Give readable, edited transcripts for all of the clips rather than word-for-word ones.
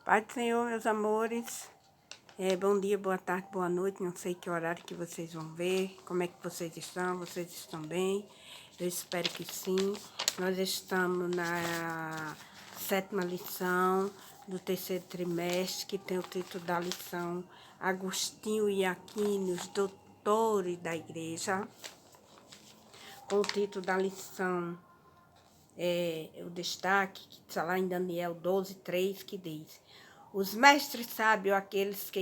Pai do Senhor, meus amores, bom dia, boa tarde, boa noite, não sei que horário que vocês vão ver, como é que vocês estão bem? Eu espero que sim. Nós estamos na 7ª lição do 3º trimestre, que tem o título da lição Agostinho e Aquino, os doutores da igreja, com o título da lição, o destaque, que está lá em Daniel 12:3, que diz: os mestres sábios, aqueles que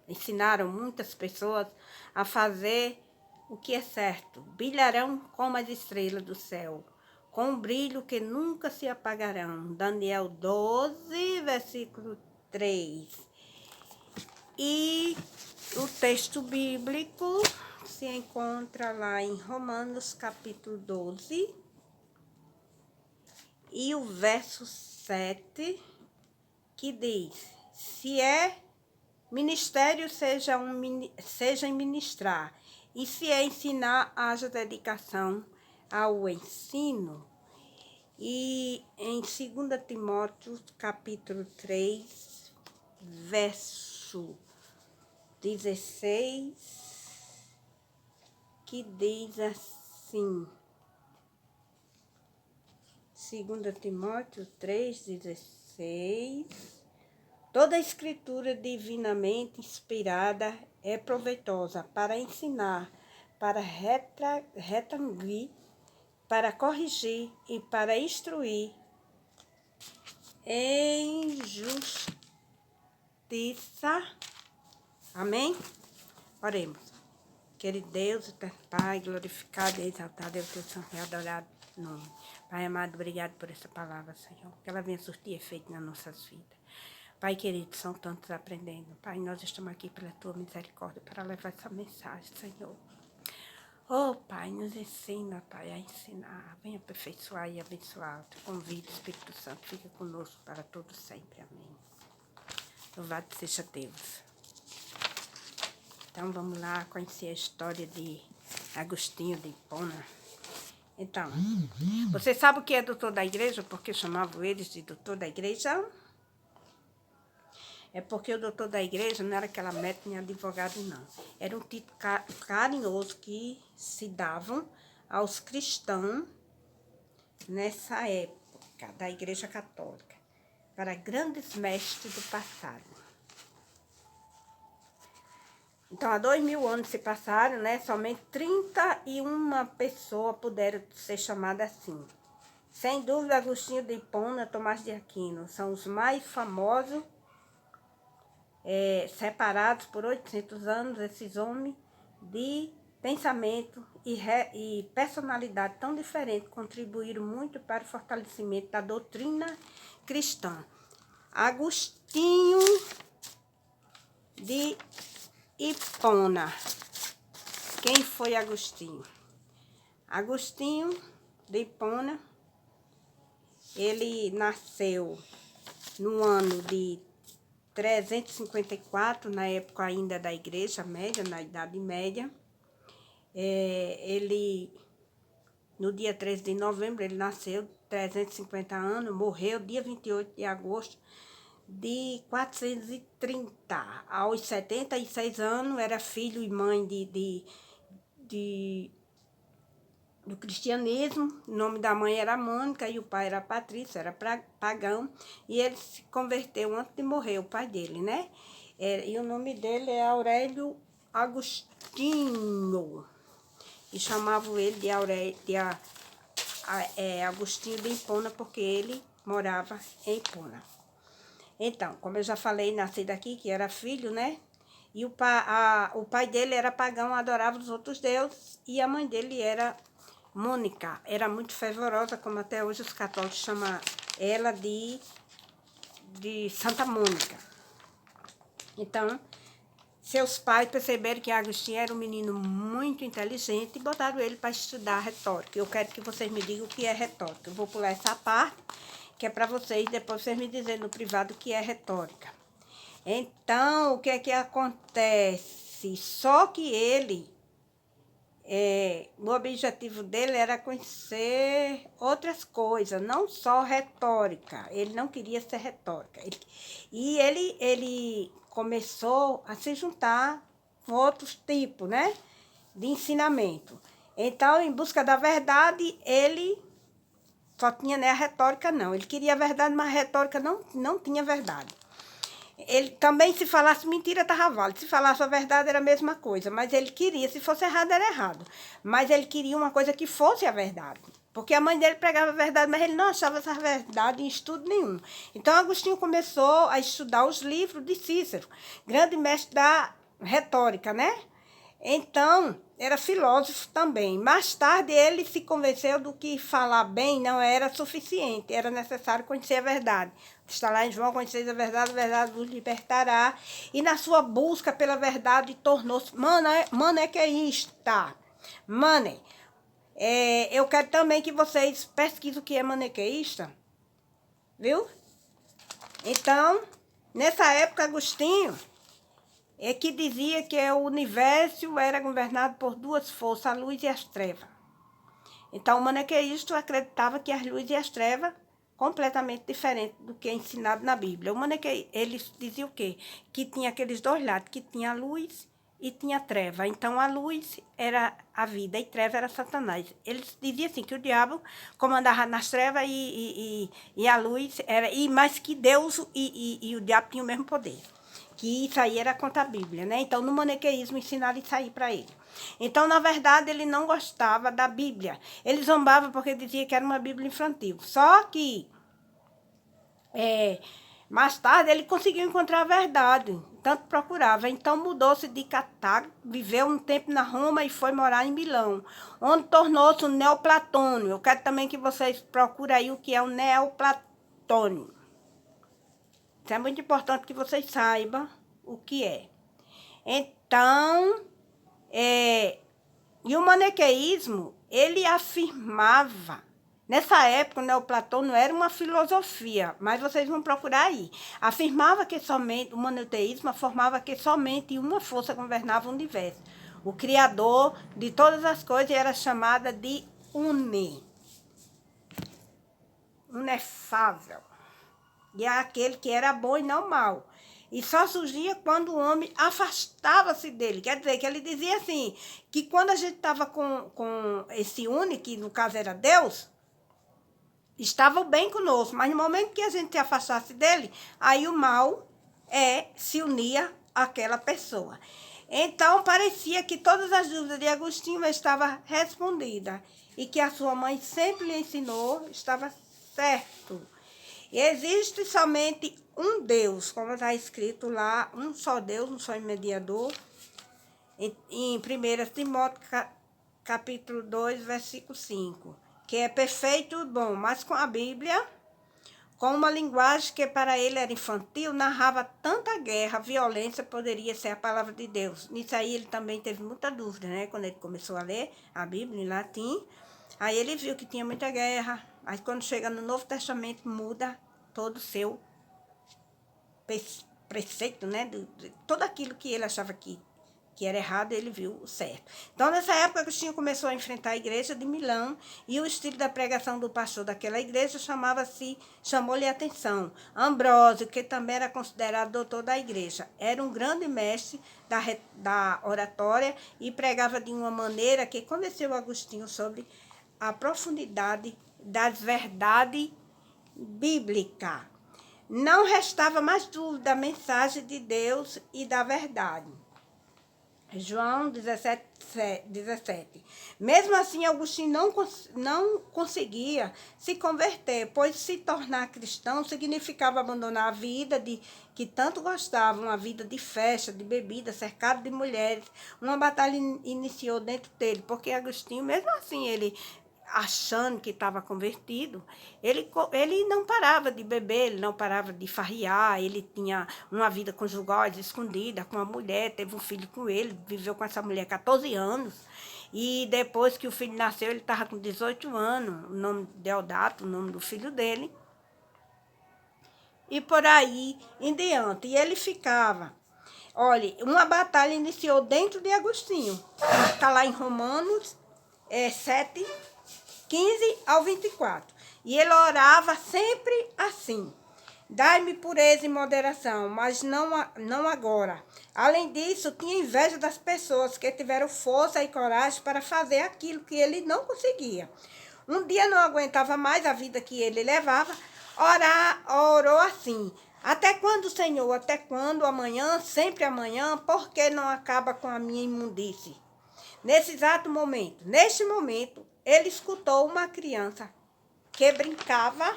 ensinaram muitas pessoas a fazer o que é certo, brilharão como as estrelas do céu, com um brilho que nunca se apagarão. Daniel 12, versículo 3. E o texto bíblico se encontra lá em Romanos, capítulo 12, e o verso 7, que diz: se é ministério, seja em ministrar, e se é ensinar, haja dedicação ao ensino. E em 2 Timóteo, capítulo 3, verso 16, que diz assim, 2 Timóteo 3:16: toda a escritura divinamente inspirada é proveitosa para ensinar, para redarguir, para corrigir e para instruir em justiça. Amém? Oremos. Querido Deus, Pai, glorificado e exaltado é o teu santo e adorado nome. Pai amado, obrigado por essa palavra, Senhor, que ela venha surtir efeito nas nossas vidas. Pai querido, são tantos aprendendo. Pai, nós estamos aqui pela tua misericórdia para levar essa mensagem, Senhor. Oh, Pai, nos ensina, Pai, a ensinar. Venha aperfeiçoar e abençoar. Te convido, Espírito Santo, fica conosco para todo sempre. Amém. Louvado seja Deus. Então, vamos lá conhecer a história de Agostinho de Hipona. Então, você sabe o que é doutor da igreja? Porque chamavam eles de doutor da igreja? É porque o doutor da igreja não era aquela médica nem advogado, não. Era um título carinhoso que se davam aos cristãos nessa época da igreja católica, para grandes mestres do passado. Então, há 2000 anos se passaram, né? Somente 31 pessoas puderam ser chamadas assim. Sem dúvida, Agostinho de Hipona, Tomás de Aquino são os mais famosos, separados por 800 anos. Esses homens de pensamento e personalidade tão diferente contribuíram muito para o fortalecimento da doutrina cristã. Agostinho de Hipona. Quem foi Agostinho? Agostinho de Hipona, ele nasceu no ano de 354, na época ainda da Igreja Média, na Idade Média. Ele, no dia 13 de novembro, ele nasceu, 350 anos, morreu dia 28 de agosto de 430. Aos 76 anos, era filho e mãe do cristianismo. O nome da mãe era Mônica e o pai era Patrício, era pagão. E ele se converteu antes de morrer, o pai dele, né? E o nome dele é Aurélio Agostinho. E chamavam ele de Agostinho de Hipona, porque ele morava em Hipona. Então, como eu já falei, nasci daqui, que era filho, né? E o pai dele era pagão, adorava os outros deuses. E a mãe dele era Mônica. Era muito fervorosa, como até hoje os católicos chamam ela de Santa Mônica. Então, seus pais perceberam que Agostinho era um menino muito inteligente e botaram ele para estudar retórica. Eu quero que vocês me digam o que é retórica. Eu vou pular essa parte, que é para vocês, depois vocês me dizerem no privado o que é retórica. Então, o que é que acontece? Só que ele o objetivo dele era conhecer outras coisas, não só retórica. Ele não queria ser retórica. Ele começou a se juntar com outros tipos, né, de ensinamento. Então, em busca da verdade, ele só tinha, né, a retórica, não. Ele queria a verdade, mas a retórica não tinha verdade. Ele também, se falasse mentira, estava válido. Se falasse a verdade, era a mesma coisa. Mas ele queria, se fosse errado, era errado. Mas ele queria uma coisa que fosse a verdade. Porque a mãe dele pregava a verdade, mas ele não achava essa verdade em estudo nenhum. Então, Agostinho começou a estudar os livros de Cícero, grande mestre da retórica, né? Então, era filósofo também. Mais tarde, ele se convenceu do que falar bem não era suficiente, era necessário conhecer a verdade. Está lá em João: conheceis a verdade vos libertará. E na sua busca pela verdade, tornou-se maniqueísta. Eu quero também que vocês pesquisem o que é maniqueísta, viu? Então, nessa época, Agostinho que dizia que o universo era governado por duas forças, a luz e as trevas. Então, o maniqueísta acreditava que as luzes e as trevas completamente diferentes do que é ensinado na Bíblia. O maniqueísta, eles diziam o quê? Que tinha aqueles dois lados, que tinha a luz e tinha a treva. Então, a luz era a vida e treva era Satanás. Eles diziam assim, que o diabo comandava nas trevas e a luz era... mas que Deus e o diabo tinham o mesmo poder. Que isso aí era contra a Bíblia, né? Então, no maniqueísmo, ensinaram isso aí para ele. Então, na verdade, ele não gostava da Bíblia. Ele zombava porque dizia que era uma Bíblia infantil. Só que, mais tarde, ele conseguiu encontrar a verdade. Tanto procurava. Então, mudou-se de Cartago, viveu um tempo na Roma e foi morar em Milão, onde tornou-se um neoplatônio. Eu quero também que vocês procurem aí o que é o neoplatônio. Isso é muito importante que vocês saibam o que é. Então, e o maniqueísmo, ele afirmava, nessa época, o neoplatônio era uma filosofia, mas vocês vão procurar aí. Afirmava que somente, o maniqueísmo afirmava que somente uma força governava o universo. O Criador de todas as coisas era chamada de inefável. E é aquele que era bom e não mau. E só surgia quando o homem afastava-se dele. Quer dizer, que ele dizia assim, que quando a gente estava com esse único, que no caso era Deus, estava bem conosco. Mas no momento que a gente se afastasse dele, aí o mal se unia àquela pessoa. Então, parecia que todas as dúvidas de Agostinho estavam respondidas. E que a sua mãe sempre lhe ensinou, estava certo. E existe somente um Deus, como está escrito lá, um só Deus, um só mediador, em 1 Timóteo, capítulo 2, versículo 5, que é perfeito e bom, mas com a Bíblia, com uma linguagem que para ele era infantil, narrava tanta guerra, violência, poderia ser a palavra de Deus. Nisso aí ele também teve muita dúvida, né? Quando ele começou a ler a Bíblia em latim, aí ele viu que tinha muita guerra. Aí quando chega no Novo Testamento, muda todo o seu preceito, né? Tudo aquilo que ele achava que era errado, ele viu o certo. Então, nessa época, Agostinho começou a enfrentar a igreja de Milão e o estilo da pregação do pastor daquela igreja chamou-lhe a atenção. Ambrósio, que também era considerado doutor da igreja, era um grande mestre da oratória e pregava de uma maneira que convenceu Agostinho sobre a profundidade das verdades bíblicas. Não restava mais dúvida da mensagem de Deus e da verdade. João 17. Mesmo assim, Agostinho não conseguia se converter, pois se tornar cristão significava abandonar a vida que tanto gostava, uma vida de festa, de bebida, cercado de mulheres. Uma batalha iniciou dentro dele, porque Agostinho, mesmo assim, ele achando que estava convertido, ele não parava de beber, ele não parava de farriar, ele tinha uma vida conjugal escondida com uma mulher, teve um filho com ele, viveu com essa mulher 14 anos, e depois que o filho nasceu, ele estava com 18 anos, o nome de Deodato, o nome do filho dele, e por aí em diante, e ele ficava. Olha, uma batalha iniciou dentro de Agostinho. Está lá em Romanos 7, 15 ao 24. E ele orava sempre assim: dai-me pureza e moderação, mas não agora. Além disso, tinha inveja das pessoas que tiveram força e coragem para fazer aquilo que ele não conseguia. Um dia não aguentava mais a vida que ele levava, orou assim: até quando, Senhor? Até quando? Amanhã, sempre amanhã? Por que não acaba com a minha imundície? Neste momento, ele escutou uma criança que brincava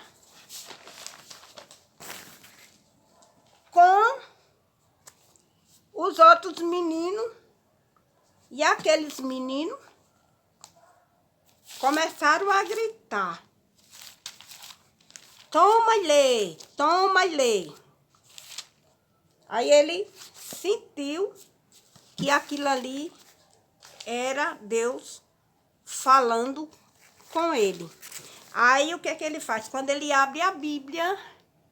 com os outros meninos, e aqueles meninos começaram a gritar: toma-lhe, toma-lhe. Aí ele sentiu que aquilo ali era Deus falando com ele. Aí o que é que ele faz? Quando ele abre a Bíblia,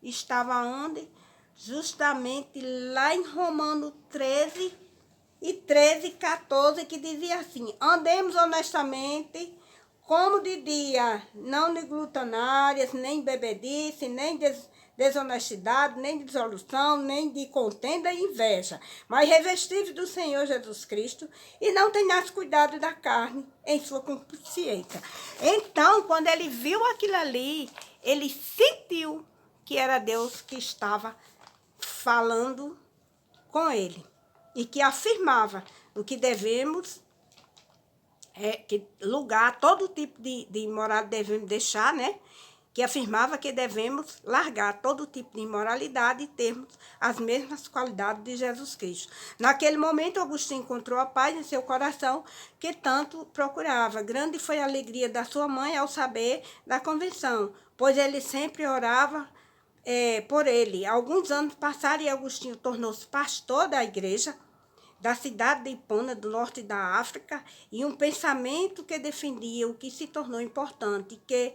estava onde? Justamente lá em Romanos 13 e 13, 14, que dizia assim: andemos honestamente, como de dia, não de glutanárias, nem bebedice, nem desonestidade, nem dissolução, nem de contenda e inveja, mas revestivos do Senhor Jesus Cristo, e não tenhas cuidado da carne em sua consciência. Então, quando ele viu aquilo ali, ele sentiu que era Deus que estava falando com ele, e que afirmava o que devemos, que lugar, todo tipo de imoralidade devemos deixar, né? Que afirmava que devemos largar todo tipo de imoralidade e termos as mesmas qualidades de Jesus Cristo. Naquele momento, Agostinho encontrou a paz em seu coração que tanto procurava. Grande foi a alegria da sua mãe ao saber da convenção, pois ele sempre orava por ele. Alguns anos passaram e Agostinho tornou-se pastor da igreja da cidade de Hipona, do norte da África, e um pensamento que defendia o que se tornou importante, que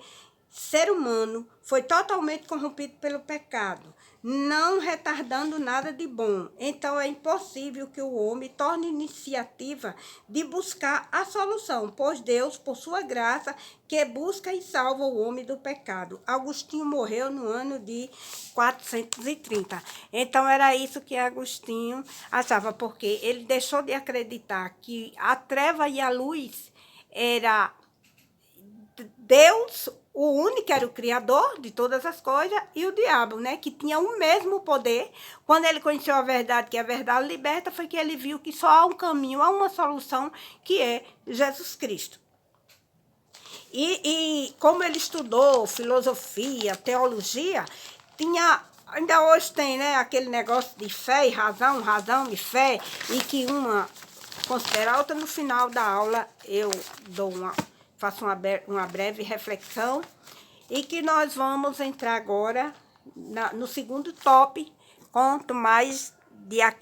ser humano foi totalmente corrompido pelo pecado, não retardando nada de bom. Então é impossível que o homem torne iniciativa de buscar a solução, pois Deus, por sua graça, que busca e salva o homem do pecado. Agostinho morreu no ano de 430. Então era isso que Agostinho achava, porque ele deixou de acreditar que a treva e a luz era Deus, o único, era o criador de todas as coisas, e o diabo, né, que tinha o mesmo poder. Quando ele conheceu a verdade, que a verdade liberta, foi que ele viu que só há um caminho, há uma solução, que é Jesus Cristo. E como ele estudou filosofia, teologia, ainda hoje tem, né, aquele negócio de fé e razão, razão e fé, e que uma considera outra. No final da aula eu faço uma breve reflexão, e que nós vamos entrar agora no segundo top, quanto mais de aqui.